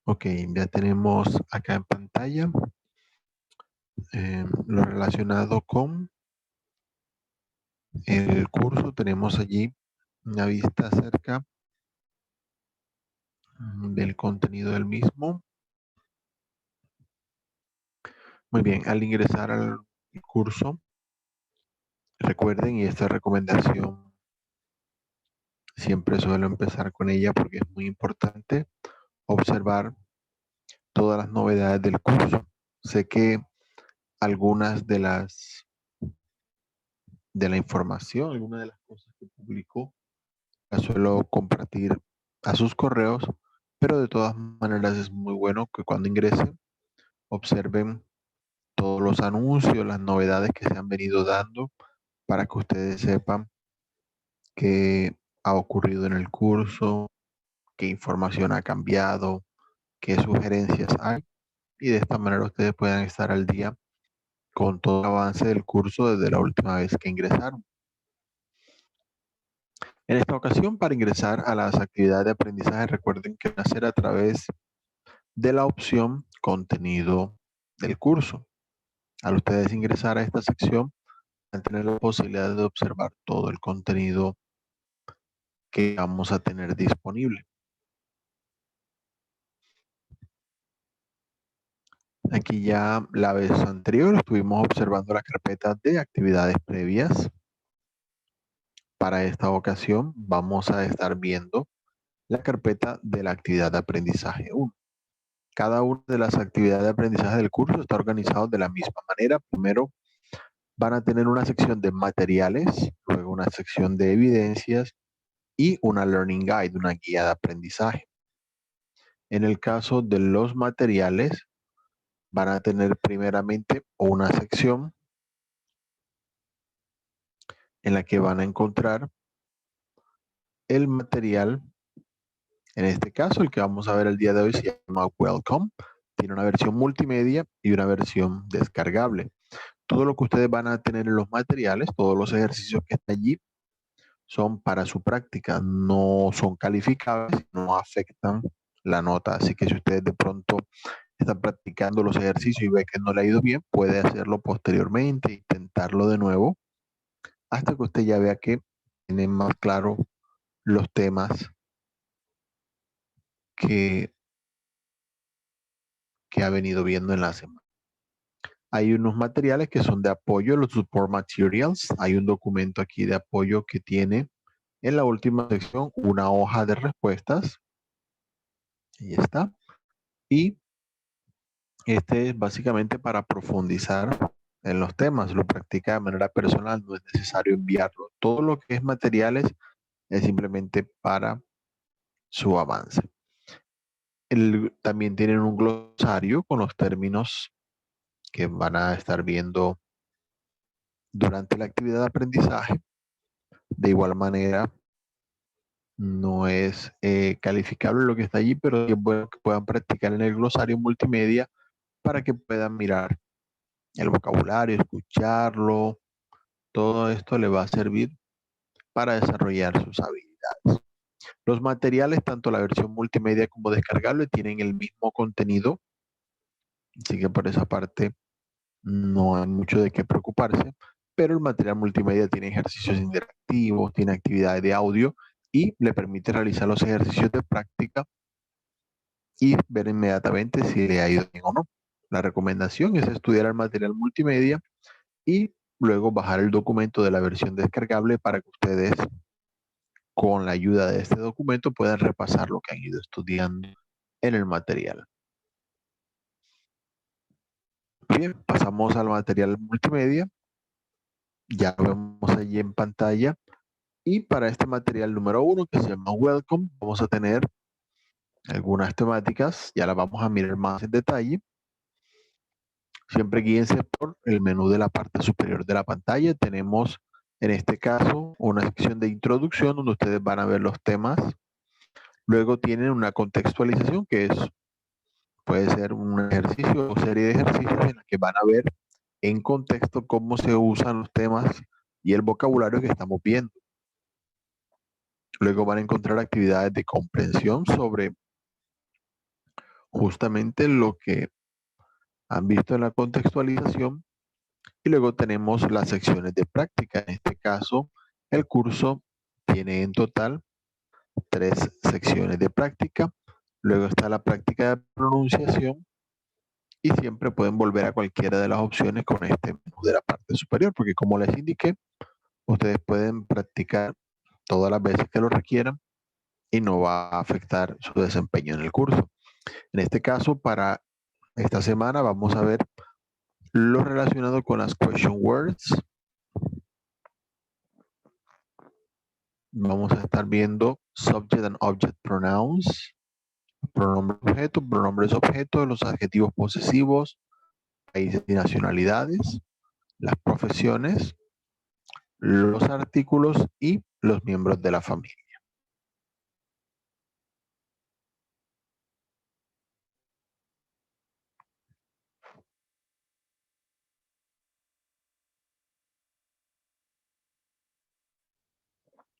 Ok, ya tenemos acá en pantalla lo relacionado con el curso. Tenemos allí una vista acerca del contenido del mismo. Muy bien, al ingresar al curso, recuerden, y esta recomendación siempre suelo empezar con ella porque es muy importante observar todas las novedades del curso. Sé que algunas de la información, algunas de las cosas que publicó, las suelo compartir a sus correos, pero de todas maneras es muy bueno que cuando ingresen observen todos los anuncios, las novedades que se han venido dando para que ustedes sepan qué ha ocurrido en el curso, qué información ha cambiado, qué sugerencias hay, y de esta manera ustedes puedan estar al día con todo el avance del curso desde la última vez que ingresaron. En esta ocasión, para ingresar a las actividades de aprendizaje, recuerden que van a ser a través de la opción contenido del curso. Al ustedes ingresar a esta sección, van a tener la posibilidad de observar todo el contenido que vamos a tener disponible. Aquí ya la vez anterior estuvimos observando la carpeta de actividades previas. Para esta ocasión vamos a estar viendo la carpeta de la actividad de aprendizaje 1. Cada una de las actividades de aprendizaje del curso está organizado de la misma manera. Primero van a tener una sección de materiales, luego una sección de evidencias y una Learning Guide, una guía de aprendizaje. En el caso de los materiales, van a tener primeramente una sección en la que van a encontrar el material. En este caso, el que vamos a ver el día de hoy se llama Welcome. Tiene una versión multimedia y una versión descargable. Todo lo que ustedes van a tener en los materiales, todos los ejercicios que están allí, son para su práctica, no son calificables, no afectan la nota. Así que si ustedes de pronto están practicando los ejercicios y ve que no le ha ido bien, puede hacerlo posteriormente, intentarlo de nuevo, hasta que usted ya vea que tiene más claro los temas que, que ha venido viendo en la semana. Hay unos materiales que son de apoyo, los support materials. Hay un documento aquí de apoyo que tiene en la última sección una hoja de respuestas. Ahí está. Y este es básicamente para profundizar en los temas. Lo practica de manera personal, no es necesario enviarlo. Todo lo que es materiales es simplemente para su avance. También tienen un glosario con los términos que van a estar viendo durante la actividad de aprendizaje. De igual manera, no es calificable lo que está allí, pero es bueno que puedan practicar en el glosario multimedia para que puedan mirar el vocabulario, escucharlo. Todo esto le va a servir para desarrollar sus habilidades. Los materiales, tanto la versión multimedia como descargable, tienen el mismo contenido, así que por esa parte no hay mucho de qué preocuparse, pero el material multimedia tiene ejercicios interactivos, tiene actividades de audio y le permite realizar los ejercicios de práctica y ver inmediatamente si le ha ido bien o no. La recomendación es estudiar el material multimedia y luego bajar el documento de la versión descargable para que ustedes, con la ayuda de este documento, puedan repasar lo que han ido estudiando en el material. Bien, pasamos al material multimedia. Ya lo vemos allí en pantalla. Y para este material número 1, que se llama Welcome, vamos a tener algunas temáticas. Ya las vamos a mirar más en detalle. Siempre guíense por el menú de la parte superior de la pantalla. Tenemos en este caso una sección de introducción donde ustedes van a ver los temas. Luego tienen una contextualización que puede ser un ejercicio o serie de ejercicios en la que van a ver en contexto cómo se usan los temas y el vocabulario que estamos viendo. Luego van a encontrar actividades de comprensión sobre justamente lo que han visto en la contextualización. Y luego tenemos las secciones de práctica. En este caso, el curso tiene en total 3 secciones de práctica. Luego está la práctica de pronunciación y siempre pueden volver a cualquiera de las opciones con este menú de la parte superior, porque como les indiqué, ustedes pueden practicar todas las veces que lo requieran y no va a afectar su desempeño en el curso. En este caso, para esta semana vamos a ver lo relacionado con las question words. Vamos a estar viendo subject and object pronouns, pronombres objeto, los adjetivos posesivos, países y nacionalidades, las profesiones, los artículos y los miembros de la familia.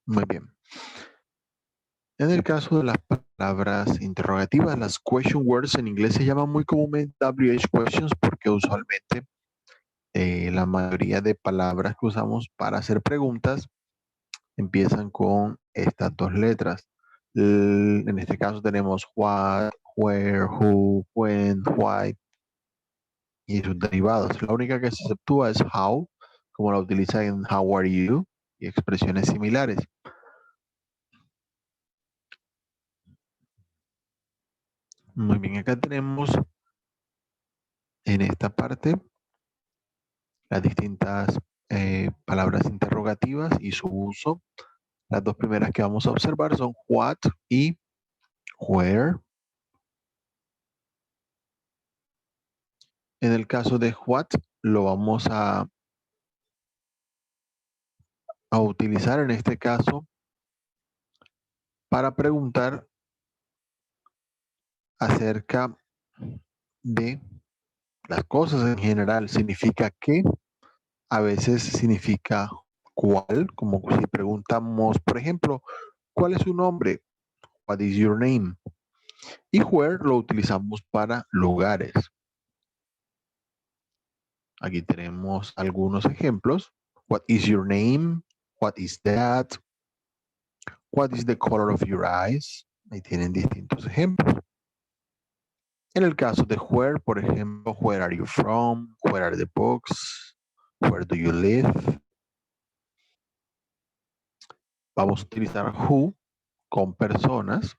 Muy bien. En el caso de las palabras interrogativas, las question words en inglés se llaman muy comúnmente WH questions porque usualmente la mayoría de palabras que usamos para hacer preguntas empiezan con estas 2 letras. En este caso tenemos what, where, who, when, why y sus derivados. La única que se exceptúa es how, como la utiliza en how are you y expresiones similares. Muy bien, acá tenemos en esta parte las distintas palabras interrogativas y su uso. Las 2 primeras que vamos a observar son what y where. En el caso de what, lo vamos a utilizar en este caso para preguntar acerca de las cosas en general. Significa qué, a veces significa cuál, como si preguntamos, por ejemplo, ¿cuál es su nombre? What is your name? Y where lo utilizamos para lugares. Aquí tenemos algunos ejemplos. What is your name? What is that? What is the color of your eyes? Ahí tienen distintos ejemplos. En el caso de where, por ejemplo, where are you from? Where are the books? Where do you live? Vamos a utilizar who con personas.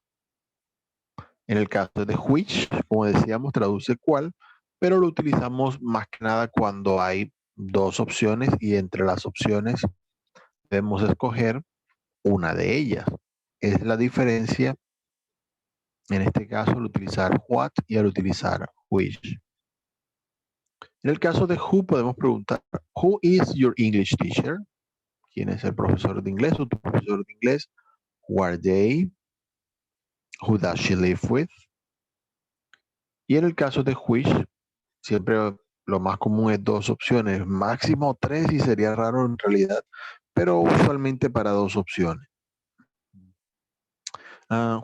En el caso de which, como decíamos, traduce cuál, pero lo utilizamos más que nada cuando hay 2 opciones y entre las opciones debemos escoger una de ellas. Es la diferencia en este caso al utilizar what y al utilizar which. En el caso de who podemos preguntar, who is your English teacher? ¿Quién es el profesor de inglés o tu profesor de inglés? Who are they? Who does she live with? Y en el caso de which, siempre lo más común es 2 opciones, máximo 3 y sería raro en realidad, pero usualmente para 2 opciones.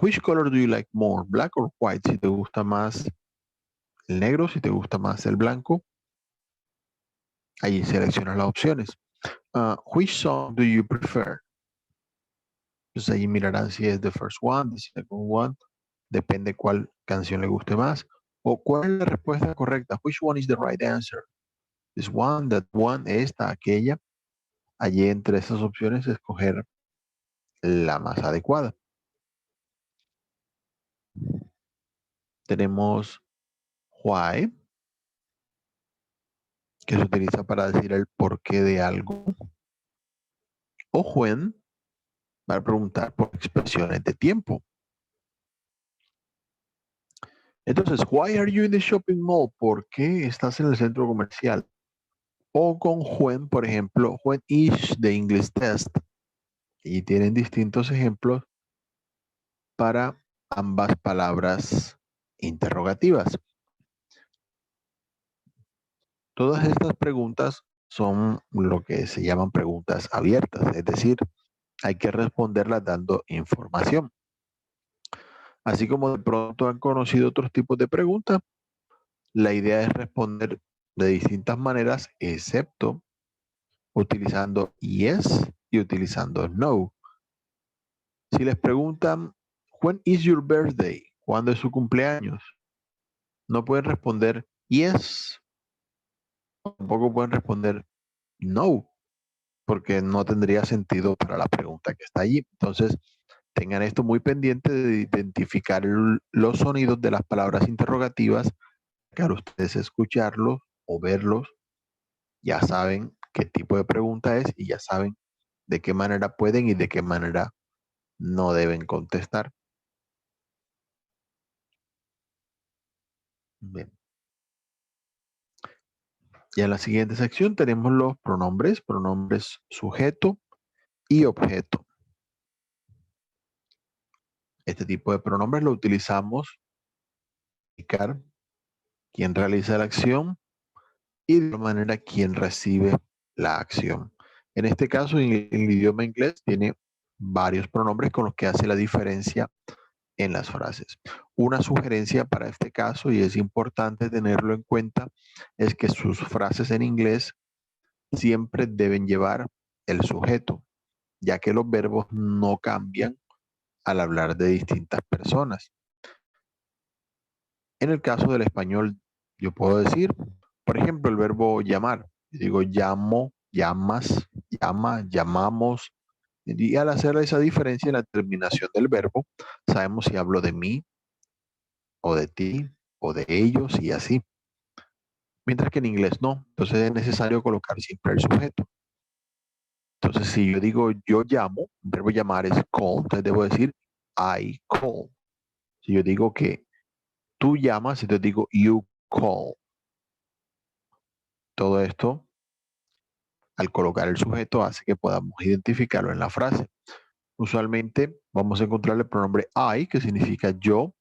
Which color do you like more, black or white? Si te gusta más el negro, si te gusta más el blanco, ahí seleccionas las opciones. Which song do you prefer? Entonces ahí mirarán si es the first one, the second one, depende cuál canción le guste más. O cuál es la respuesta correcta. Which one is the right answer? This one, that one, esta, aquella. Allí entre esas opciones escoger la más adecuada. Tenemos why, que se utiliza para decir el porqué de algo. O when, para preguntar por expresiones de tiempo. Entonces, why are you in the shopping mall? ¿Por qué estás en el centro comercial? O con when, por ejemplo, when is the English test? Y tienen distintos ejemplos para ambas palabras interrogativas. Todas estas preguntas son lo que se llaman preguntas abiertas, es decir, hay que responderlas dando información. Así como de pronto han conocido otros tipos de preguntas, la idea es responder de distintas maneras, excepto utilizando yes y utilizando no. Si les preguntan, when is your birthday? ¿Cuándo es su cumpleaños? No pueden responder yes, tampoco pueden responder no, porque no tendría sentido para la pregunta que está allí. Entonces, tengan esto muy pendiente de identificar los sonidos de las palabras interrogativas, que al ustedes escucharlos o verlos, ya saben qué tipo de pregunta es y ya saben de qué manera pueden y de qué manera no deben contestar. Bien. Y en la siguiente sección tenemos los pronombres sujeto y objeto. Este tipo de pronombres lo utilizamos para indicar quién realiza la acción y de alguna manera quién recibe la acción. En este caso, en el idioma inglés tiene varios pronombres con los que hace la diferencia en las frases. Una sugerencia para este caso, y es importante tenerlo en cuenta, es que sus frases en inglés siempre deben llevar el sujeto, ya que los verbos no cambian al hablar de distintas personas. En el caso del español, yo puedo decir, por ejemplo, el verbo llamar. Yo digo llamo, llamas, llama, llamamos. Y al hacer esa diferencia en la terminación del verbo, sabemos si hablo de mí o de ti o de ellos y así. Mientras que en inglés no. Entonces es necesario colocar siempre el sujeto. Entonces si yo digo yo llamo, el verbo llamar es call, entonces debo decir I call. Si yo digo que tú llamas, entonces digo you call. Todo esto, al colocar el sujeto, hace que podamos identificarlo en la frase. Usualmente vamos a encontrar el pronombre I, que significa yo.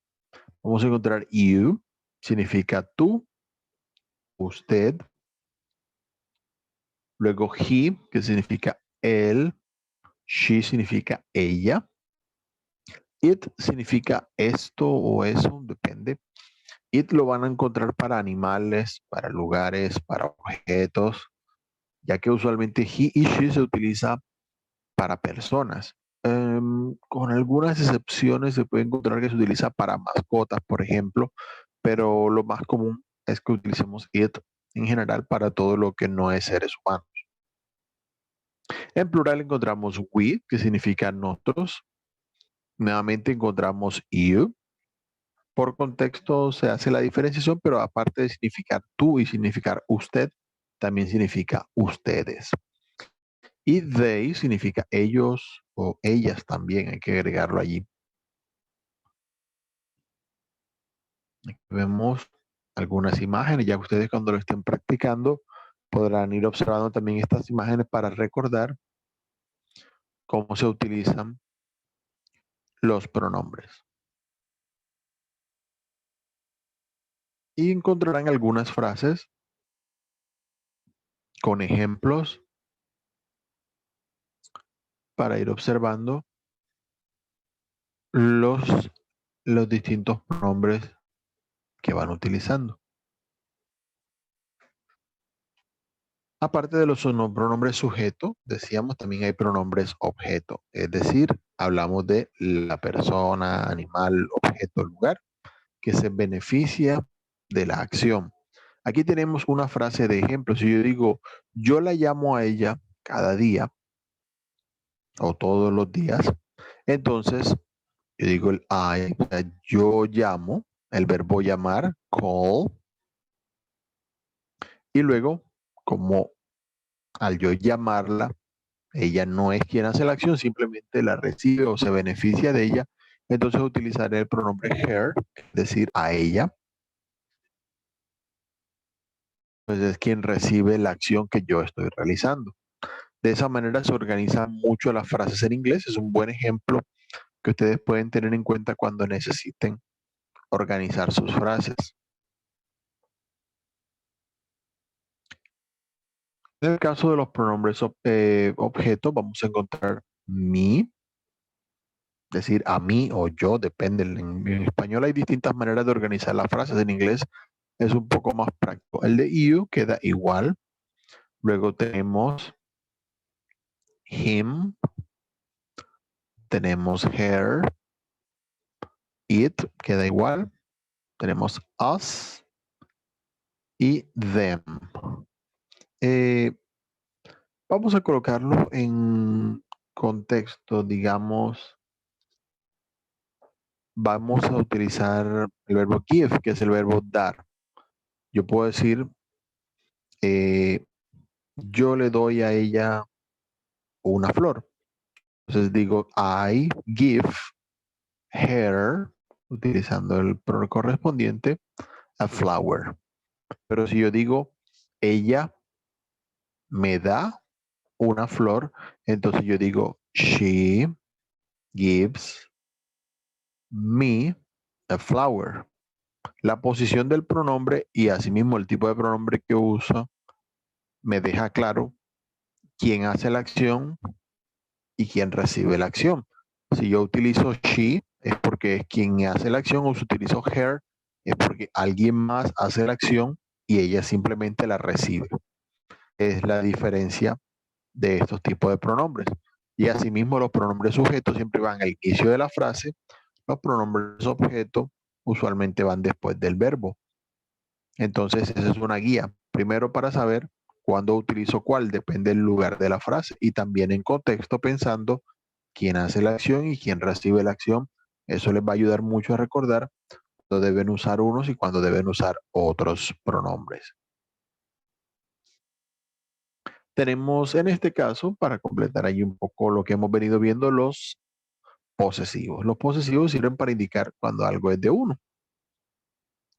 Vamos a encontrar you, significa tú, usted. Luego he, que significa él. She significa ella. It significa esto o eso, depende. It lo van a encontrar para animales, para lugares, para objetos, ya que usualmente he y she se utiliza para personas. Con algunas excepciones se puede encontrar que se utiliza para mascotas, por ejemplo, pero lo más común es que utilicemos it en general para todo lo que no es seres humanos. En plural encontramos we, que significa nosotros. Nuevamente encontramos you. Por contexto se hace la diferenciación, pero aparte de significar tú y significar usted, también significa ustedes. Y they significa ellos o ellas también, hay que agregarlo allí. Aquí vemos algunas imágenes, ya que ustedes cuando lo estén practicando podrán ir observando también estas imágenes para recordar cómo se utilizan los pronombres. Y encontrarán algunas frases con ejemplos para ir observando los, los distintos pronombres que van utilizando. Aparte de los pronombres sujeto, decíamos también hay pronombres objeto, es decir, hablamos de la persona, animal, objeto, lugar, que se beneficia de la acción. Aquí tenemos una frase de ejemplo. Si yo digo, yo la llamo a ella cada día o todos los días, entonces yo digo el I, o sea, yo llamo, el verbo llamar, call, y luego, como al yo llamarla, ella no es quien hace la acción, simplemente la recibe o se beneficia de ella, entonces utilizaré el pronombre her, es decir, a ella, pues es quien recibe la acción que yo estoy realizando. De esa manera se organizan mucho las frases en inglés. Es un buen ejemplo que ustedes pueden tener en cuenta cuando necesiten organizar sus frases. En el caso de los pronombres objetos, vamos a encontrar me, decir a mí o yo, depende. En español hay distintas maneras de organizar las frases. En inglés es un poco más práctico. El de you queda igual. Luego tenemos him, tenemos her, it queda igual. Tenemos us y them. Eh, vamos a colocarlo en contexto, digamos, vamos a utilizar el verbo give, que es el verbo dar. Yo puedo decir, yo le doy a ella una flor. Entonces digo, I give her, utilizando el pronombre correspondiente, a flower. Pero si yo digo, ella me da una flor, entonces yo digo, she gives me a flower. La posición del pronombre y asimismo el tipo de pronombre que uso me deja claro quién hace la acción y quién recibe la acción. Si yo utilizo she, es porque es quien hace la acción, o si utilizo her, es porque alguien más hace la acción y ella simplemente la recibe. Es la diferencia de estos tipos de pronombres. Y asimismo los pronombres sujetos siempre van al inicio de la frase, los pronombres objetos usualmente van después del verbo. Entonces esa es una guía. Primero para saber cuándo utilizo cuál, depende del lugar de la frase y también en contexto pensando quién hace la acción y quién recibe la acción. Eso les va a ayudar mucho a recordar cuándo deben usar unos y cuándo deben usar otros pronombres. Tenemos en este caso, para completar ahí un poco lo que hemos venido viendo, los posesivos. Los posesivos sirven para indicar cuando algo es de uno.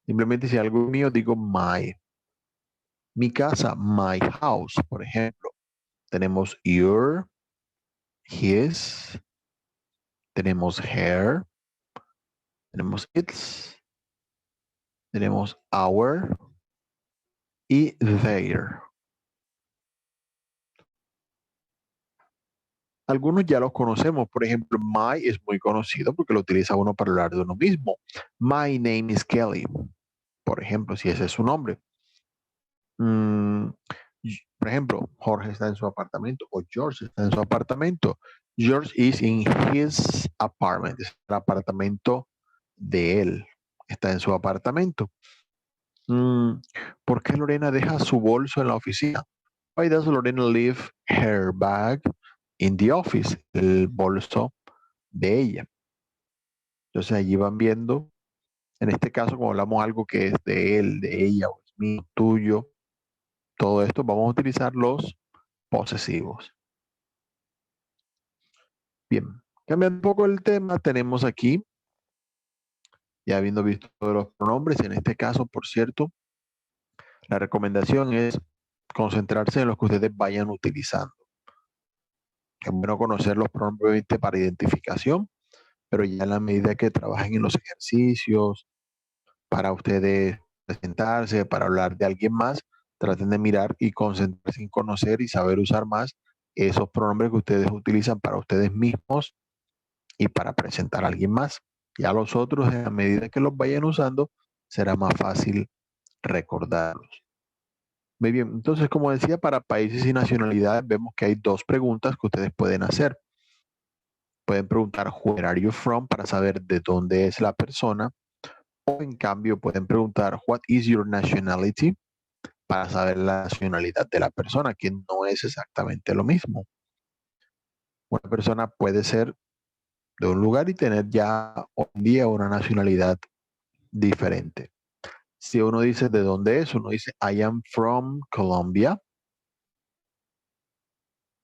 Simplemente si algo es mío, digo my. Mi casa, my house, por ejemplo. Tenemos your, his, tenemos her, tenemos its, tenemos our y their. Algunos ya los conocemos, por ejemplo, my es muy conocido porque lo utiliza uno para hablar de uno mismo. My name is Kelly, por ejemplo, si ese es su nombre. Por ejemplo, Jorge está en su apartamento o George está en su apartamento. George is in his apartment, es el apartamento de él, está en su apartamento. ¿Por qué Lorena deja su bolso en la oficina? Why does Lorena leave her bag in the office? El bolso de ella. Entonces allí van viendo, en este caso, como hablamos algo que es de él, de ella, o es mío, tuyo, todo esto, vamos a utilizar los posesivos. Bien, cambiando un poco el tema, tenemos aquí, ya habiendo visto todos los pronombres, en este caso, por cierto, la recomendación es concentrarse en los que ustedes vayan utilizando. Es bueno conocer los pronombres para identificación, pero ya en la medida que trabajen en los ejercicios, para ustedes presentarse, para hablar de alguien más, traten de mirar y concentrarse en conocer y saber usar más esos pronombres que ustedes utilizan para ustedes mismos y para presentar a alguien más. Ya los otros, a medida que los vayan usando, será más fácil recordarlos. Muy bien, entonces como decía, para países y nacionalidades vemos que hay dos preguntas que ustedes pueden hacer. Pueden preguntar, where are you from? Para saber de dónde es la persona. O en cambio pueden preguntar, what is your nationality? Para saber la nacionalidad de la persona, que no es exactamente lo mismo. Una persona puede ser de un lugar y tener ya hoy en día una nacionalidad diferente. Si uno dice de dónde es, uno dice I am from Colombia.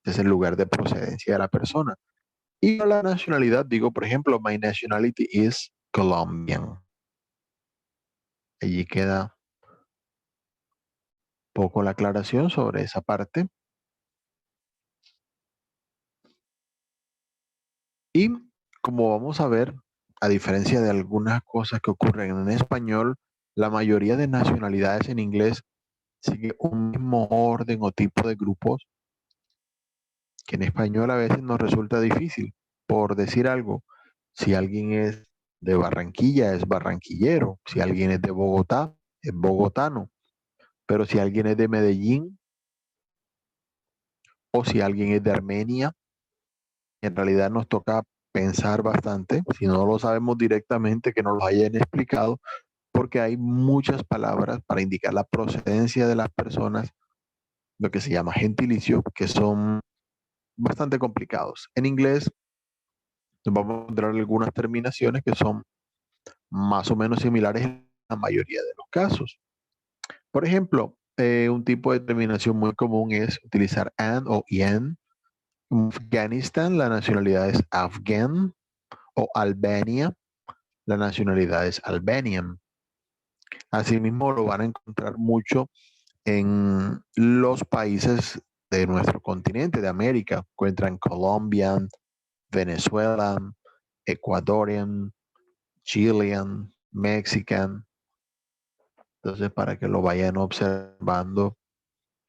Es el lugar de procedencia de la persona. Y la nacionalidad, digo, por ejemplo, my nationality is Colombian. Allí queda poco la aclaración sobre esa parte. Y como vamos a ver, a diferencia de algunas cosas que ocurren en español, la mayoría de nacionalidades en inglés sigue un mismo orden o tipo de grupos que en español a veces nos resulta difícil. Por decir algo, Si alguien es de Barranquilla, es barranquillero. Si alguien es de Bogotá, es bogotano. Pero si alguien es de Medellín o si alguien es de Armenia, en realidad nos toca pensar bastante, si no lo sabemos directamente, que nos lo hayan explicado, porque hay muchas palabras para indicar la procedencia de las personas, lo que se llama gentilicio, que son bastante complicados. En inglés nos vamos a encontrar algunas terminaciones que son más o menos similares en la mayoría de los casos. Por ejemplo, un tipo de terminación muy común es utilizar and o yen. En Afganistán, la nacionalidad es afghan, o Albania, la nacionalidad es albanian. Asimismo, lo van a encontrar mucho en los países de nuestro continente, de América. Encuentran Colombian, Venezuela, Ecuadorian, Chilean, Mexican. Entonces, para que lo vayan observando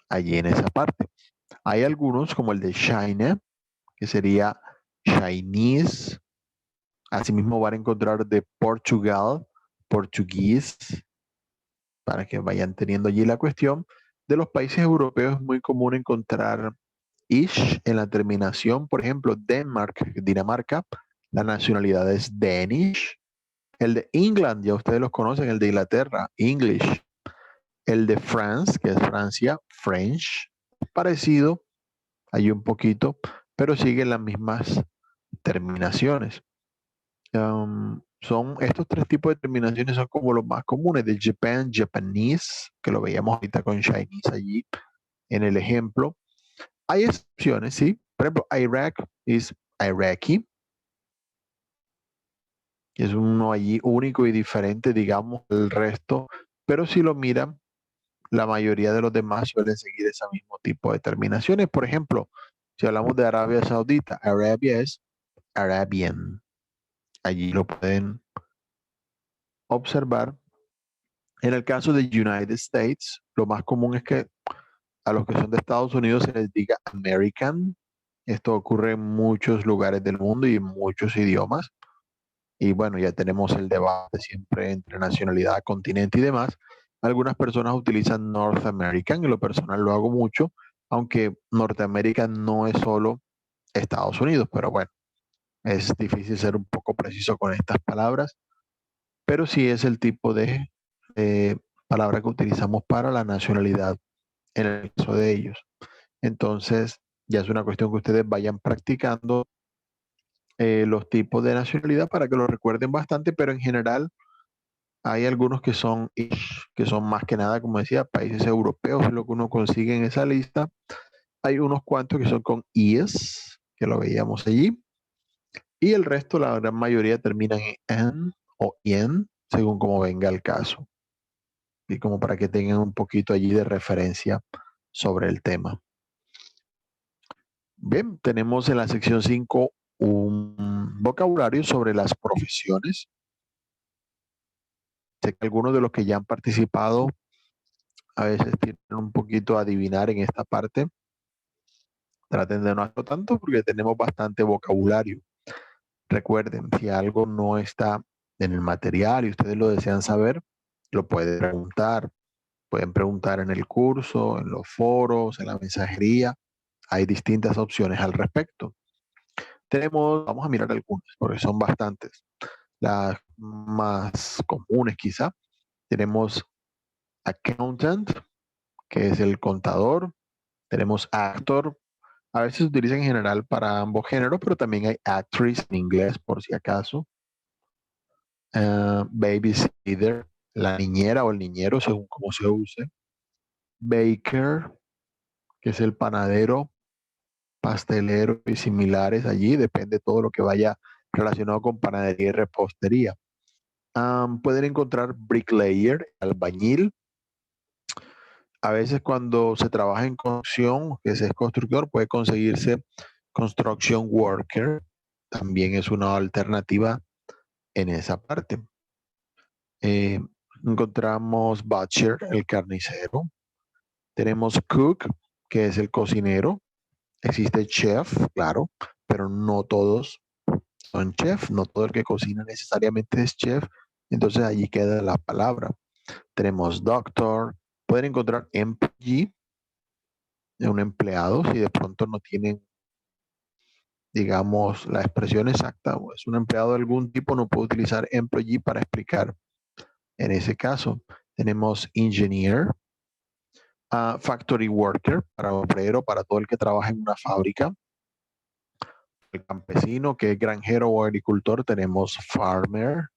allí en esa parte. Hay algunos, como el de China, que sería Chinese. Asimismo, van a encontrar de Portugal, portugués, para que vayan teniendo allí la cuestión. De los países europeos es muy común encontrar ish en la terminación. Por ejemplo, Denmark, Dinamarca, la nacionalidad es Danish. El de England, ya ustedes los conocen, el de Inglaterra, English. El de France, que es Francia, French. Parecido, hay un poquito, pero siguen las mismas terminaciones. Son estos tres tipos de terminaciones son como los más comunes. De Japan, Japanese, que lo veíamos ahorita con Chinese allí en el ejemplo. Hay excepciones, sí. Por ejemplo, Iraq es Iraqi, que es uno allí único y diferente, digamos, del resto. Pero si lo miran, la mayoría de los demás suelen seguir ese mismo tipo de terminaciones. Por ejemplo, si hablamos de Arabia Saudita, Arabia es Arabian. Allí lo pueden observar. En el caso de United States, lo más común es que a los que son de Estados Unidos se les diga American. Esto ocurre en muchos lugares del mundo y en muchos idiomas. Y bueno, ya tenemos el debate siempre entre nacionalidad, continente y demás. Algunas personas utilizan North American, y lo personal lo hago mucho, aunque Norteamérica no es solo Estados Unidos, pero bueno, es difícil ser un poco preciso con estas palabras, pero sí es el tipo de eh, palabra que utilizamos para la nacionalidad en el caso de ellos. Entonces, ya es una cuestión que ustedes vayan practicando los tipos de nacionalidad para que lo recuerden bastante, pero en general hay algunos que son ish, que son más que nada, como decía, países europeos, es lo que uno consigue en esa lista. Hay unos cuantos que son con is, que lo veíamos allí, y el resto, la gran mayoría, terminan en o en, según como venga el caso, y como para que tengan un poquito allí de referencia sobre el tema. Bien, tenemos en la sección 5 un vocabulario sobre las profesiones. Sé que algunos de los que ya han participado a veces tienen un poquito a adivinar en esta parte. Traten de no hacerlo tanto porque tenemos bastante vocabulario. Recuerden, si algo no está en el material y ustedes lo desean saber, lo pueden preguntar. Pueden preguntar en el curso, en los foros, en la mensajería. Hay distintas opciones al respecto. Vamos a mirar algunas, porque son bastantes. Las más comunes quizá. Tenemos accountant, que es el contador. Tenemos actor. A veces se utiliza en general para ambos géneros, pero también hay actress en inglés, por si acaso. Babysitter, la niñera o el niñero, según cómo se use. Baker, que es el panadero, pastelero y similares allí. Depende de todo lo que vaya relacionado con panadería y repostería. Pueden encontrar bricklayer, albañil. A veces cuando se trabaja en construcción, que se es constructor, puede conseguirse construction worker. También es una alternativa en esa parte. Eh, encontramos butcher, el carnicero. Tenemos cook, que es el cocinero. Existe chef, claro, pero no todos son chef, no todo el que cocina necesariamente es chef, entonces allí queda la palabra. Tenemos doctor, pueden encontrar employee, un empleado, si de pronto no tienen, digamos, la expresión exacta, o es un empleado de algún tipo, no puedo utilizar employee para explicar. En ese caso, tenemos engineer, factory worker, para obrero, para todo el que trabaja en una fábrica. El campesino, que es granjero o agricultor, tenemos farmer.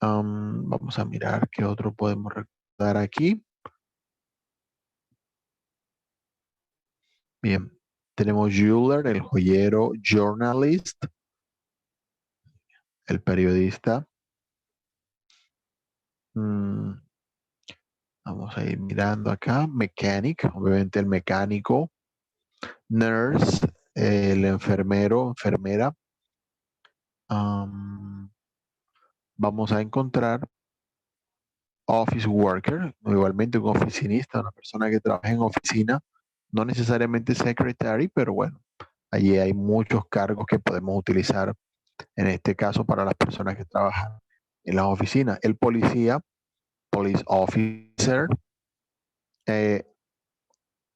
Vamos a mirar qué otro podemos recordar aquí. Bien, tenemos jeweler, el joyero, journalist, el periodista. Vamos a ir mirando acá. Mechanic, obviamente el mecánico. Nurse, el enfermero, enfermera. Vamos a encontrar office worker, igualmente un oficinista, una persona que trabaja en oficina, no necesariamente secretary, pero bueno, allí hay muchos cargos que podemos utilizar, en este caso para las personas que trabajan en las oficinas. El policía, police officer, eh,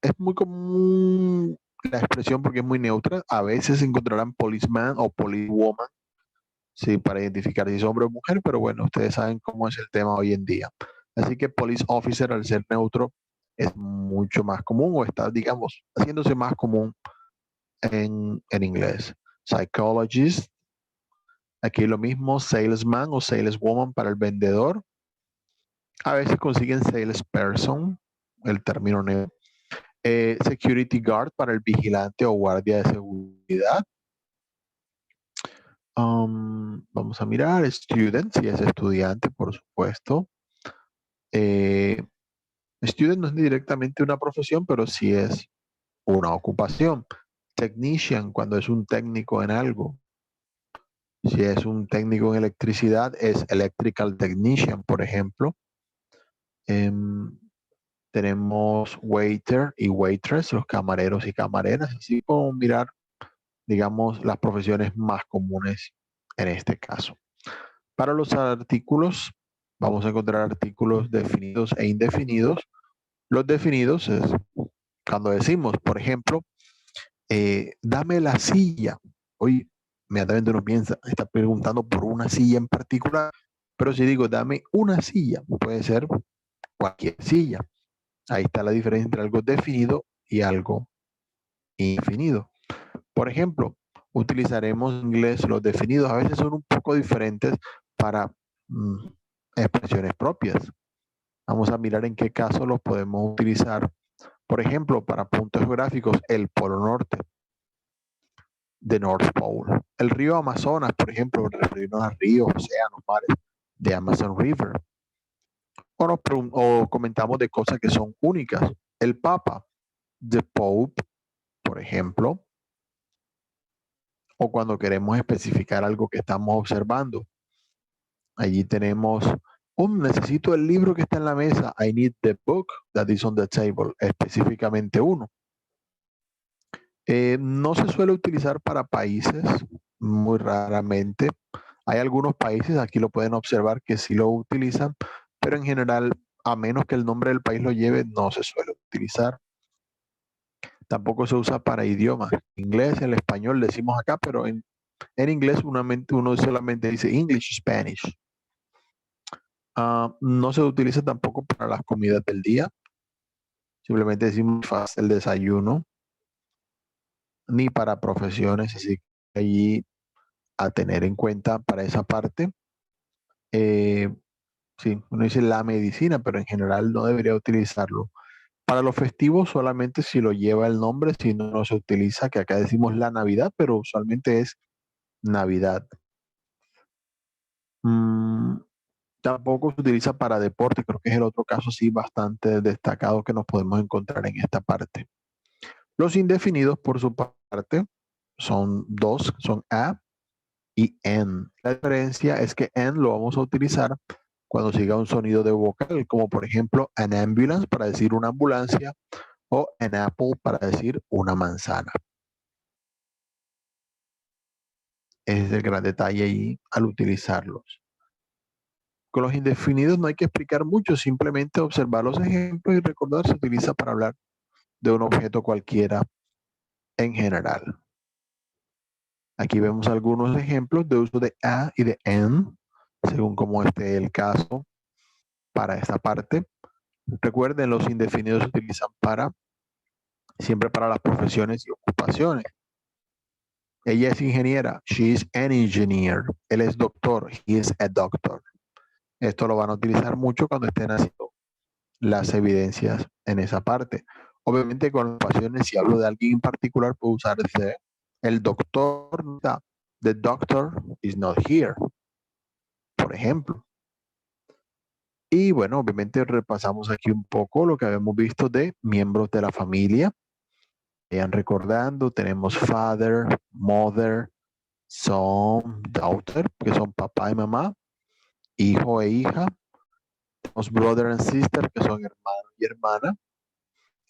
es muy común la expresión porque es muy neutra. A veces encontrarán policeman o policewoman, sí, para identificar si es hombre o mujer, pero bueno, ustedes saben cómo es el tema hoy en día. Así que police officer, al ser neutro, es mucho más común o está, digamos, haciéndose más común en inglés. Psychologist, aquí lo mismo, salesman o saleswoman para el vendedor. A veces consiguen salesperson, el término neutro. Security guard para el vigilante o guardia de seguridad. Vamos a mirar, student, si es estudiante, por supuesto. Student no es directamente una profesión, pero sí es una ocupación. Technician, cuando es un técnico en algo. Si es un técnico en electricidad, es electrical technician, por ejemplo. Tenemos waiter y waitress, los camareros y camareras. Así como mirar, digamos, las profesiones más comunes en este caso. Para los artículos, vamos a encontrar artículos definidos e indefinidos. Los definidos es cuando decimos, por ejemplo, dame la silla. Hoy inmediatamente uno piensa, está preguntando por una silla en particular, pero si digo, dame una silla, puede ser cualquier silla. Ahí está la diferencia entre algo definido y algo indefinido. Por ejemplo, utilizaremos en inglés los definidos. A veces son un poco diferentes para expresiones propias. Vamos a mirar en qué caso los podemos utilizar. Por ejemplo, para puntos geográficos, el Polo Norte, the North Pole. El río Amazonas, por ejemplo, referirnos a ríos, océanos, mares, the Amazon River. O comentamos de cosas que son únicas. El Papa, the Pope, por ejemplo. O cuando queremos especificar algo que estamos observando. Allí tenemos necesito el libro que está en la mesa. I need the book that is on the table. Específicamente uno. No se suele utilizar para países, muy raramente. Hay algunos países, aquí lo pueden observar, que sí lo utilizan, pero en general, a menos que el nombre del país lo lleve, no se suele utilizar. Tampoco se usa para idiomas. Inglés, el español decimos acá, pero en inglés uno solamente dice English, Spanish. No se utiliza tampoco para las comidas del día. Simplemente decimos el desayuno. Ni para profesiones, así que allí a tener en cuenta para esa parte. Sí, uno dice la medicina, pero en general no debería utilizarlo. Para los festivos solamente si lo lleva el nombre, si no, no se utiliza, que acá decimos la Navidad, pero usualmente es Navidad. Tampoco se utiliza para deporte, creo que es el otro caso sí bastante destacado que nos podemos encontrar en esta parte. Los indefinidos por su parte son dos, son a y en. La diferencia es que en lo vamos a utilizar cuando siga un sonido de vocal, como por ejemplo an ambulance para decir una ambulancia o an apple para decir una manzana. Ese es el gran detalle allí al utilizarlos. Con los indefinidos no hay que explicar mucho, simplemente observar los ejemplos y recordar se utiliza para hablar de un objeto cualquiera en general. Aquí vemos algunos ejemplos de uso de a y de en, según como esté el caso para esta parte. Recuerden, los indefinidos se utilizan siempre para las profesiones y ocupaciones. Ella es ingeniera. She is an engineer. Él es doctor. He is a doctor. Esto lo van a utilizar mucho cuando estén haciendo las evidencias en esa parte. Obviamente con las ocupaciones, si hablo de alguien en particular, puedo usar the. El doctor no está. The doctor is not here, por ejemplo. Y bueno, obviamente repasamos aquí un poco lo que habíamos visto de miembros de la familia. Vayan recordando, tenemos father, mother, son, daughter, que son papá y mamá, hijo e hija. Tenemos brother and sister, que son hermano y hermana.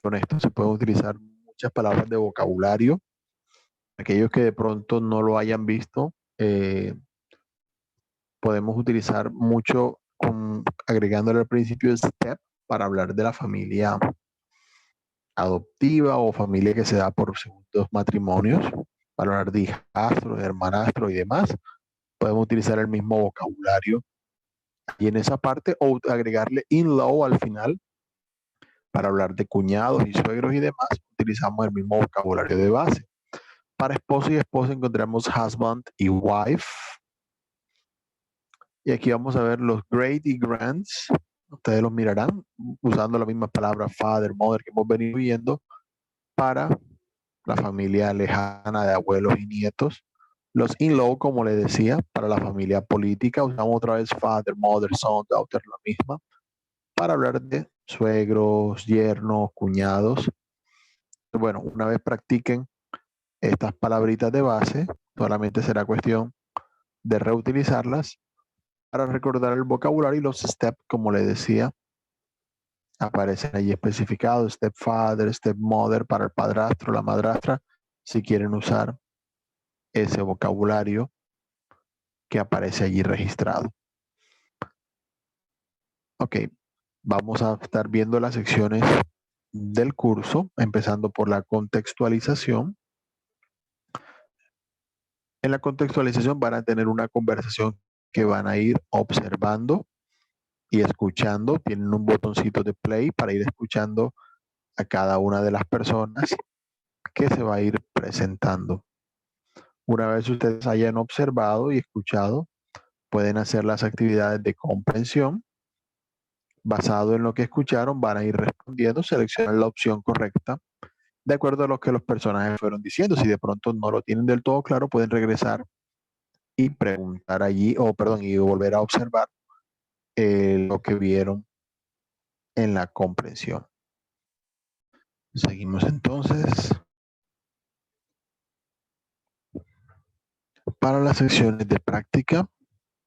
Con esto se pueden utilizar muchas palabras de vocabulario. Aquellos que de pronto no lo hayan visto, podemos utilizar mucho agregándole al principio step para hablar de la familia adoptiva o familia que se da por segundos matrimonios, para hablar de hijastro, de hermanastro y demás. Podemos utilizar el mismo vocabulario y en esa parte o agregarle in-law al final para hablar de cuñados y suegros y demás. Utilizamos el mismo vocabulario de base. Para esposo y esposa encontramos husband y wife. Y aquí vamos a ver los great y grands. Ustedes los mirarán usando la misma palabra father, mother que hemos venido viendo para la familia lejana de abuelos y nietos. Los in-law, como les decía, para la familia política, usamos otra vez father, mother, son, daughter, la misma, para hablar de suegros, yernos, cuñados. Bueno, una vez practiquen estas palabritas de base, solamente será cuestión de reutilizarlas para recordar el vocabulario y los steps, como les decía, aparecen allí especificados, stepfather, stepmother para el padrastro, la madrastra, si quieren usar ese vocabulario que aparece allí registrado. Ok, vamos a estar viendo las secciones del curso, empezando por la contextualización. En la contextualización van a tener una conversación que van a ir observando y escuchando. Tienen un botoncito de play para ir escuchando a cada una de las personas que se va a ir presentando. Una vez ustedes hayan observado y escuchado, pueden hacer las actividades de comprensión. Basado en lo que escucharon, van a ir respondiendo, seleccionar la opción correcta de acuerdo a lo que los personajes fueron diciendo. Si de pronto no lo tienen del todo claro, pueden regresar y preguntar allí, o perdón, y volver a observar lo que vieron en la comprensión. Seguimos entonces. Para las secciones de práctica,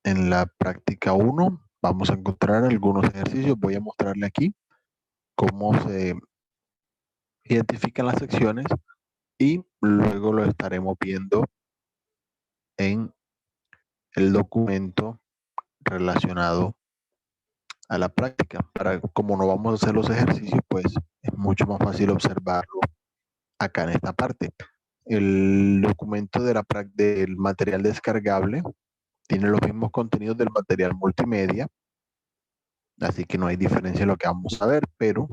en la práctica 1 vamos a encontrar algunos ejercicios. Voy a mostrarle aquí cómo se identifican las secciones y luego lo estaremos viendo en el documento relacionado a la práctica. Como no vamos a hacer los ejercicios, pues es mucho más fácil observarlo acá en esta parte. El documento del material descargable tiene los mismos contenidos del material multimedia, así que no hay diferencia en lo que vamos a ver, pero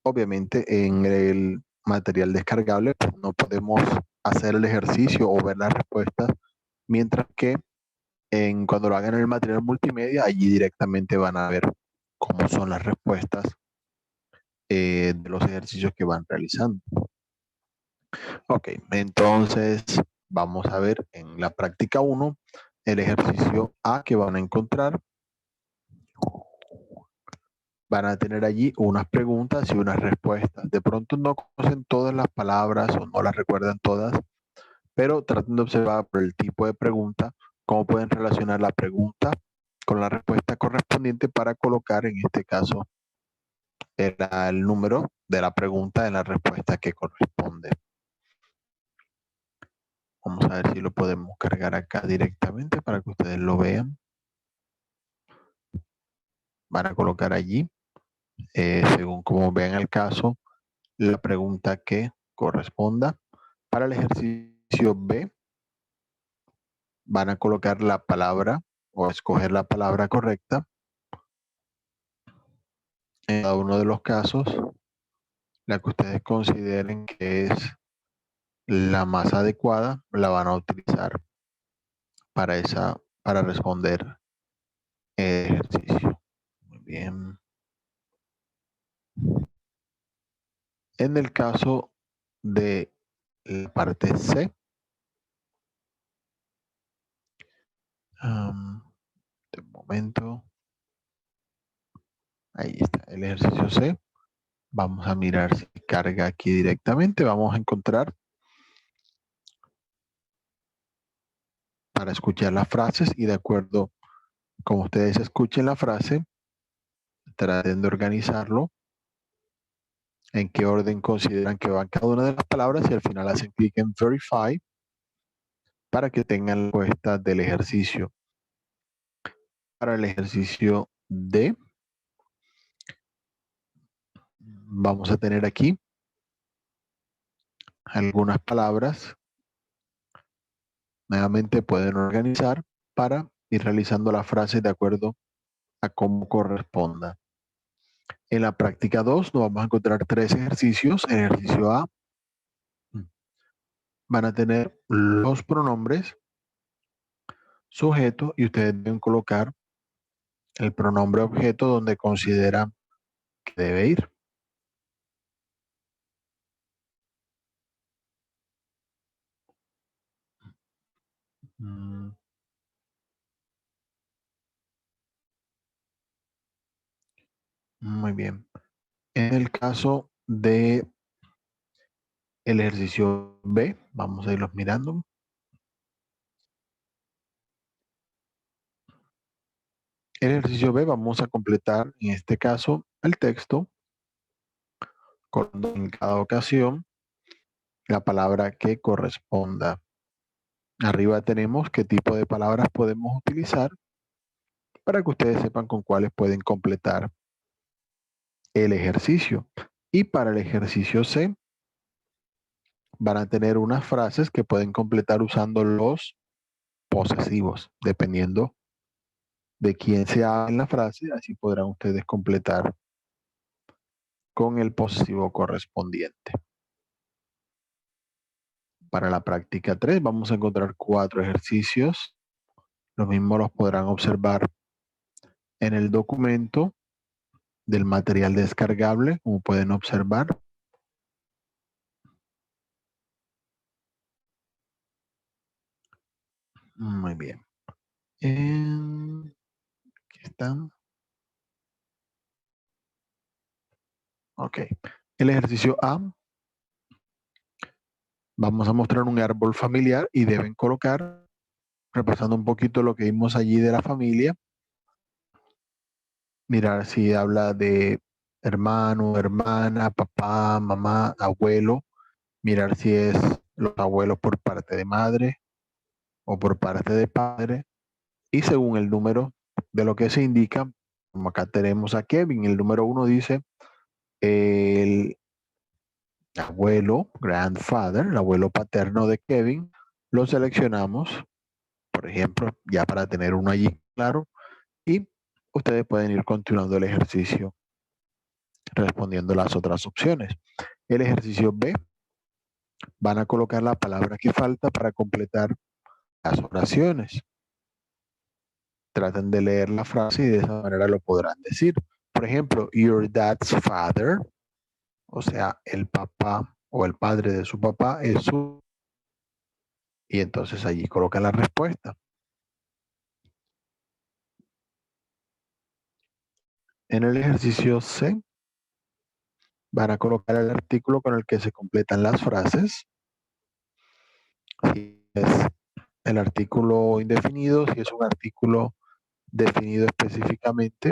obviamente en el material descargable pues, no podemos hacer el ejercicio o ver las respuestas, mientras que cuando lo hagan en el material multimedia, allí directamente van a ver cómo son las respuestas de los ejercicios que van realizando. Ok, entonces vamos a ver en la práctica 1 el ejercicio A que van a encontrar. Van a tener allí unas preguntas y unas respuestas. De pronto no conocen todas las palabras o no las recuerdan todas, pero traten de observar por el tipo de pregunta, cómo pueden relacionar la pregunta con la respuesta correspondiente para colocar en este caso el número de la pregunta en la respuesta que corresponde. Vamos a ver si lo podemos cargar acá directamente para que ustedes lo vean. Van a colocar allí, según como vean el caso, la pregunta que corresponda. Para el ejercicio B, van a colocar la palabra o escoger la palabra correcta. En cada uno de los casos, la que ustedes consideren que es la más adecuada, la van a utilizar para responder el ejercicio. Muy bien. En el caso de la parte C, de momento, ahí está el ejercicio C. Vamos a mirar si carga aquí directamente. Vamos a encontrar para escuchar las frases y de acuerdo como ustedes escuchen la frase, traten de organizarlo en qué orden consideran que van cada una de las palabras y al final hacen clic en Verify para que tengan la respuesta del ejercicio. Para el ejercicio D, vamos a tener aquí algunas palabras. Nuevamente pueden organizar para ir realizando la frase de acuerdo a cómo corresponda. En la práctica 2 nos vamos a encontrar 3 ejercicios. En el ejercicio A van a tener los pronombres, sujeto, y ustedes deben colocar el pronombre objeto donde consideran que debe ir. Muy bien. En el caso de el ejercicio B, vamos a irlos mirando. El ejercicio B vamos a completar, en este caso, el texto con en cada ocasión la palabra que corresponda. Arriba tenemos qué tipo de palabras podemos utilizar para que ustedes sepan con cuáles pueden completar el ejercicio. Y para el ejercicio C van a tener unas frases que pueden completar usando los posesivos, dependiendo de quién sea en la frase, así podrán ustedes completar con el posesivo correspondiente. Para la práctica 3 vamos a encontrar 4 ejercicios. Los mismos los podrán observar en el documento del material descargable, como pueden observar. Muy bien. Aquí están. Ok. El ejercicio A. Vamos a mostrar un árbol familiar y deben colocar, repasando un poquito lo que vimos allí de la familia, mirar si habla de hermano, hermana, papá, mamá, abuelo, mirar si es los abuelos por parte de madre o por parte de padre, y según el número de lo que se indica, como acá tenemos a Kevin, el número 1 dice el abuelo, grandfather, el abuelo paterno de Kevin, lo seleccionamos, por ejemplo, ya para tener uno allí claro, y ustedes pueden ir continuando el ejercicio respondiendo las otras opciones. El ejercicio B, van a colocar la palabra que falta para completar las oraciones. Traten de leer la frase y de esa manera lo podrán decir. Por ejemplo, your dad's father, o sea, el papá o el padre de su papá es su... Y entonces allí colocan la respuesta. En el ejercicio C, van a colocar el artículo con el que se completan las frases. Si es el artículo indefinido, si es un artículo definido específicamente,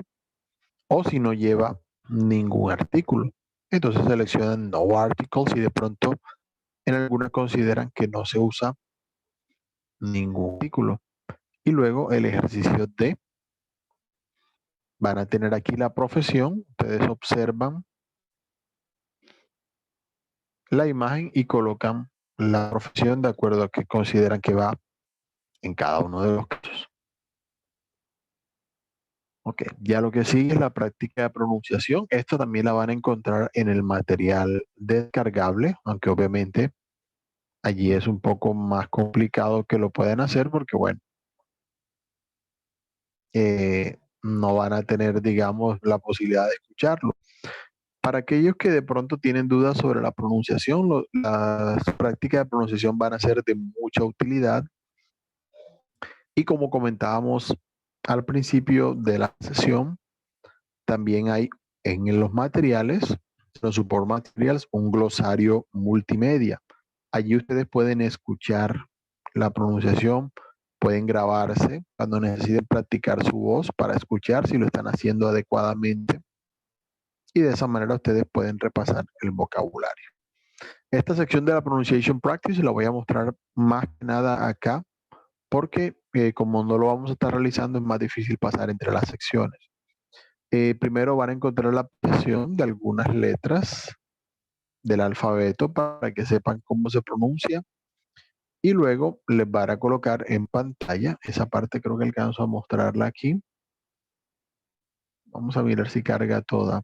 o si no lleva ningún artículo. Entonces seleccionan no articles y de pronto en algunas consideran que no se usa ningún artículo. Y luego el ejercicio D. Van a tener aquí la profesión. Ustedes observan la imagen y colocan la profesión de acuerdo a que consideran que va en cada uno de los casos. Ok, ya lo que sigue es la práctica de pronunciación. Esto también la van a encontrar en el material descargable, aunque obviamente allí es un poco más complicado que lo pueden hacer porque, bueno, no van a tener, digamos, la posibilidad de escucharlo. Para aquellos que de pronto tienen dudas sobre la pronunciación, las prácticas de pronunciación van a ser de mucha utilidad. Y como comentábamos al principio de la sesión, también hay en los materiales, los support materials, un glosario multimedia. Allí ustedes pueden escuchar la pronunciación, pueden grabarse cuando necesiten practicar su voz para escuchar si lo están haciendo adecuadamente. Y de esa manera ustedes pueden repasar el vocabulario. Esta sección de la Pronunciation Practice la voy a mostrar más que nada acá, porque como no lo vamos a estar realizando, es más difícil pasar entre las secciones. Primero van a encontrar la pronunciación de algunas letras del alfabeto para que sepan cómo se pronuncia. Y luego les van a colocar en pantalla, esa parte creo que alcanzo a mostrarla aquí. Vamos a mirar si carga toda.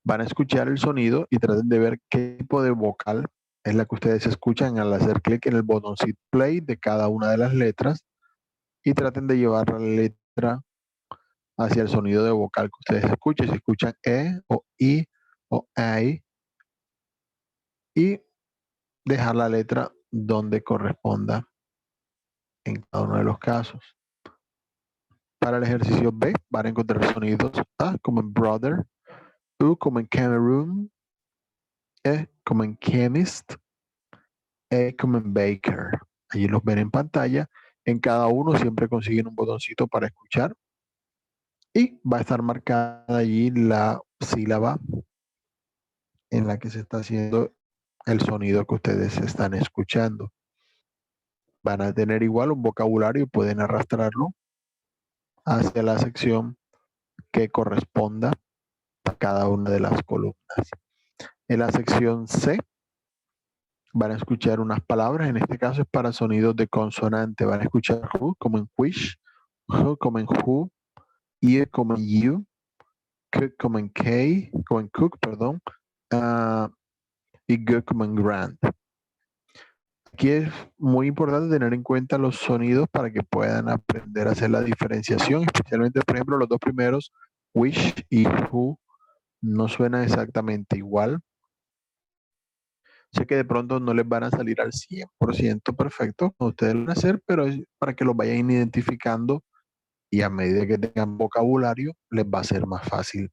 Van a escuchar el sonido y traten de ver qué tipo de vocal es la que ustedes escuchan al hacer clic en el botoncito play de cada una de las letras y traten de llevar la letra hacia el sonido de vocal que ustedes escuchen. Si escuchan E o I o I y dejar la letra donde corresponda en cada uno de los casos. Para el ejercicio B van a encontrar sonidos A como en brother, U como en Cameroon, E como en chemist, E como en baker. Allí los ven en pantalla. En cada uno siempre consiguen un botoncito para escuchar y va a estar marcada allí la sílaba en la que se está haciendo el sonido que ustedes están escuchando. Van a tener igual un vocabulario y pueden arrastrarlo hacia la sección que corresponda a cada una de las columnas. En la sección C van a escuchar unas palabras, en este caso es para sonidos de consonante. Van a escuchar who como en wish, who como en who, ear como en you, cook como en como en cook, perdón, y good como en grand. Aquí es muy importante tener en cuenta los sonidos para que puedan aprender a hacer la diferenciación, especialmente, por ejemplo, los dos primeros, wish y who, no suenan exactamente igual. Sé que de pronto no les van a salir al 100% perfecto, como ustedes lo van a hacer, pero es para que los vayan identificando y a medida que tengan vocabulario, les va a ser más fácil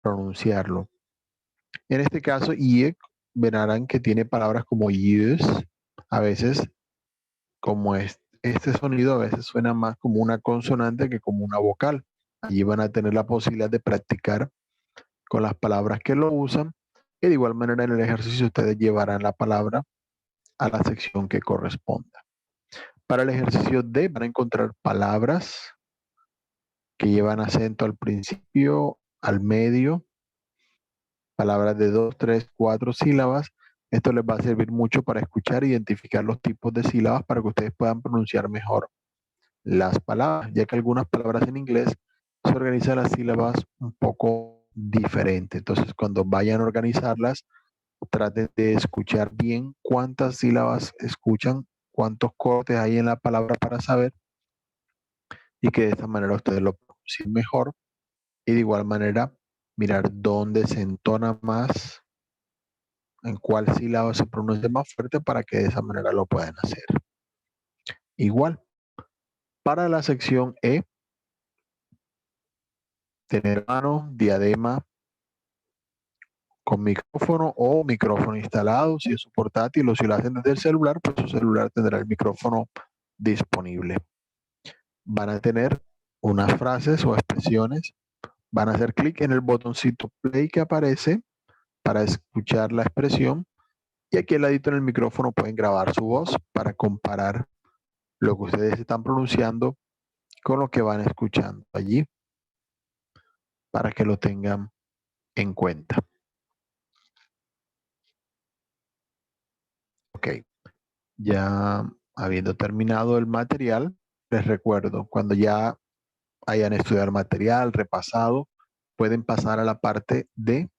pronunciarlo. En este caso, IE, verán que tiene palabras como use, a veces como este sonido, a veces suena más como una consonante que como una vocal. Allí van a tener la posibilidad de practicar con las palabras que lo usan y de igual manera en el ejercicio ustedes llevarán la palabra a la sección que corresponda. Para el ejercicio D van a encontrar palabras que llevan acento al principio, al medio, palabras de 2, 3, 4 sílabas. Esto les va a servir mucho para escuchar e identificar los tipos de sílabas para que ustedes puedan pronunciar mejor las palabras, ya que algunas palabras en inglés se organizan las sílabas un poco diferente. Entonces, cuando vayan a organizarlas, traten de escuchar bien cuántas sílabas escuchan, cuántos cortes hay en la palabra para saber y que de esta manera ustedes lo pronuncien mejor y de igual manera mirar dónde se entona más, en cuál sílaba se pronuncia más fuerte para que de esa manera lo puedan hacer. Igual, para la sección E, tener mano, diadema con micrófono o micrófono instalado, si es su portátil o si lo hacen desde el celular, pues su celular tendrá el micrófono disponible. Van a tener unas frases o expresiones, van a hacer clic en el botoncito play que aparece para escuchar la expresión Y aquí al ladito en el micrófono pueden grabar su voz para comparar lo que ustedes están pronunciando con lo que van escuchando allí, para que lo tengan en cuenta. Ok, ya habiendo terminado el material, les recuerdo, cuando ya hayan estudiado el material, repasado, pueden pasar a la parte de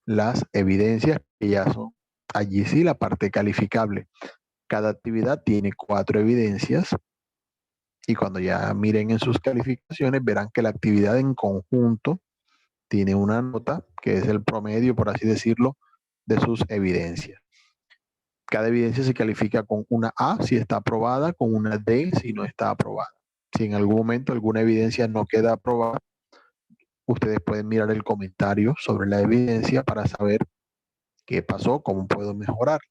las evidencias, que ya son allí sí la parte calificable. Cada actividad tiene 4 evidencias y cuando ya miren en sus calificaciones verán que la actividad en conjunto tiene una nota que es el promedio, por así decirlo, de sus evidencias. Cada evidencia se califica con una A si está aprobada, con una D si no está aprobada. Si en algún momento alguna evidencia no queda aprobada, ustedes pueden mirar el comentario sobre la evidencia para saber qué pasó, cómo puedo mejorar.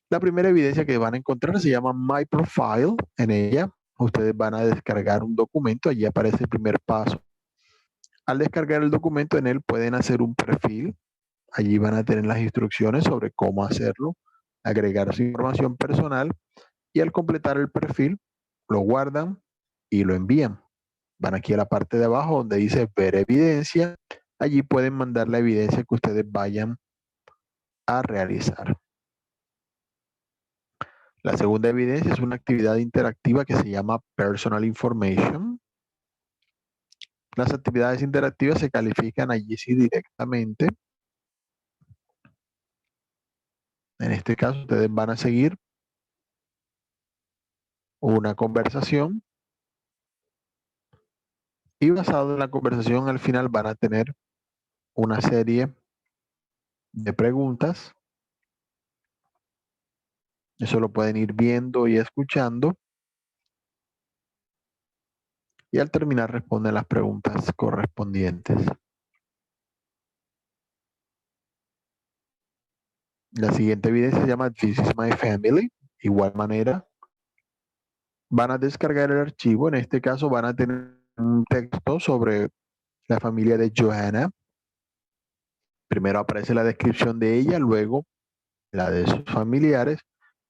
La primera evidencia que van a encontrar se llama My Profile. En ella, ustedes van a descargar un documento. Allí aparece el primer paso. Al descargar el documento, en él pueden hacer un perfil. Allí van a tener las instrucciones sobre cómo hacerlo, agregar su información personal y al completar el perfil, lo guardan y lo envían. Van aquí a la parte de abajo donde dice ver evidencia. Allí pueden mandar la evidencia que ustedes vayan a realizar. La segunda evidencia es una actividad interactiva que se llama Personal Information. Las actividades interactivas se califican allí sí directamente. En este caso, ustedes van a seguir una conversación y basado en la conversación al final van a tener una serie de preguntas. Eso lo pueden ir viendo y escuchando. Y al terminar responden las preguntas correspondientes. La siguiente evidencia se llama This is my family. Igual manera, van a descargar el archivo. En este caso van a tener un texto sobre la familia de Johanna. Primero aparece la descripción de ella, luego la de sus familiares.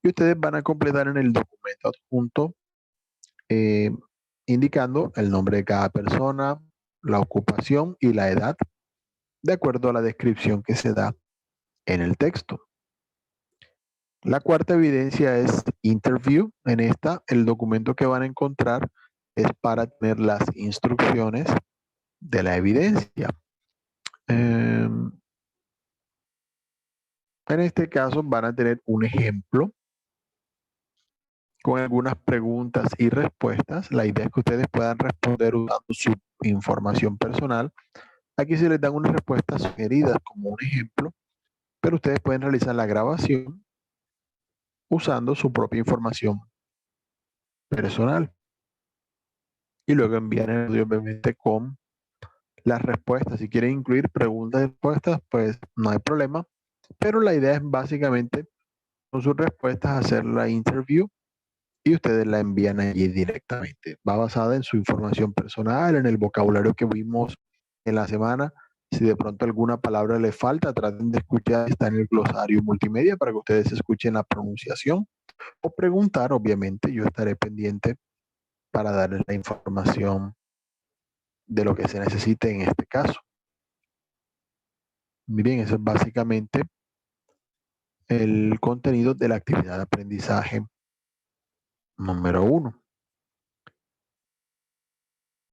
Y ustedes van a completar en el documento adjunto eh, indicando el nombre de cada persona, la ocupación y la edad, de acuerdo a la descripción que se da en el texto. La cuarta evidencia es interview. En esta, el documento que van a encontrar es para tener las instrucciones de la evidencia. En este caso van a tener un ejemplo con algunas preguntas y respuestas. La idea es que ustedes puedan responder usando su información personal. Aquí se les dan unas respuestas sugeridas como un ejemplo, pero ustedes pueden realizar la grabación usando su propia información personal y luego envían el audio obviamente con las respuestas. Si quieren incluir preguntas y respuestas, pues no hay problema, pero la idea es básicamente con sus respuestas hacer la interview y ustedes la envían allí directamente. Va basada en su información personal, en el vocabulario que vimos en la semana. Si de pronto alguna palabra les falta, traten de escuchar, está en el glosario multimedia para que ustedes escuchen la pronunciación o preguntar, obviamente, yo estaré pendiente para darles la información de lo que se necesite en este caso. Muy bien, eso es básicamente el contenido de la actividad de aprendizaje número 1.